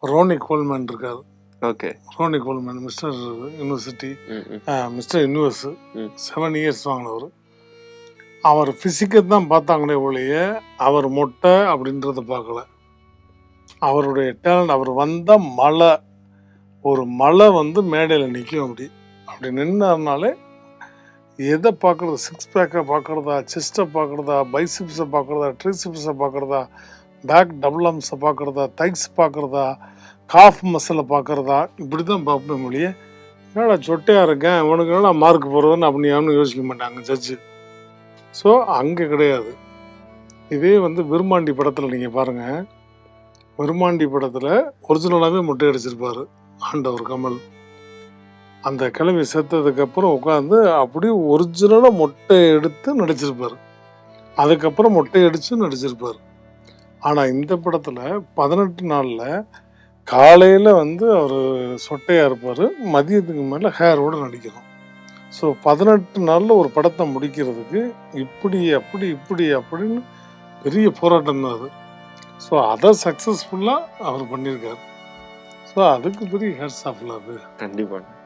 Ronnie Coleman இருக்காரு. Okay. Ronnie Coleman mister university, mister universe 7 years வாங்கினவர். அவர் ஃபிசிக்கை தான் பார்த்தாங்களே ஒழிய அவர் மொட்டை அப்படின்றத பார்க்கல. அவருடைய டேலண்ட், அவர் வந்த மலை, ஒரு மலை வந்து மேடையில் நிற்கும். அப்படி நின்னாருனாலே எதை பார்க்குறது, 6 பேக்கை பார்க்குறதா, செஸ்ட்டை பார்க்குறதா, பைசிப்ஸை பார்க்குறதா, ட்ரிசிப்ஸை பார்க்குறதா, பேக் டபுள் ஆர்ம்ஸை பார்க்குறதா, தைஸ் பார்க்குறதா, காஃப் மசிலை பார்க்குறதா, இப்படி தான் பார்ப்பேன் மொழியே. என்னடா சொட்டையாக இருக்கேன், இவனுக்கு என்னடா மார்க் போடுறதுன்னு அப்படி யாரும் யோசிக்க மாட்டாங்க ஜட்ஜு. ஸோ அங்கே கிடையாது. இதே வந்து விருமாண்டி படத்தில் நீங்கள் பாருங்கள், விருமாண்டி படத்தில் ஒரிஜினலாகவே மொட்டை அடிச்சிருப்பார் ஆண்டவர் கமல். அந்த கிழவி செத்ததுக்கப்புறம் உட்காந்து அப்படியே ஒரிஜினலாக மொட்டை எடுத்து நடிச்சிருப்பார். அதுக்கப்புறம் மொட்டை அடித்து நடிச்சிருப்பார். ஆனால் இந்த படத்தில் 18 நாளில் காலையில் வந்து அவர் சொட்டையாக இருப்பார், மதியத்துக்கு மேலே ஹேரோடு நடிக்கணும். ஸோ 18 நாளில் ஒரு படத்தை முடிக்கிறதுக்கு இப்படி அப்படி இப்படி அப்படின்னு பெரிய போராட்டம் தான் அது. ஸோ அதை சக்ஸஸ்ஃபுல்லாக அவர் பண்ணியிருக்கார். ஸோ அதுக்கு பெரிய ஹேட்ஸ் ஆஃப்ல அது. கண்டிப்பாக.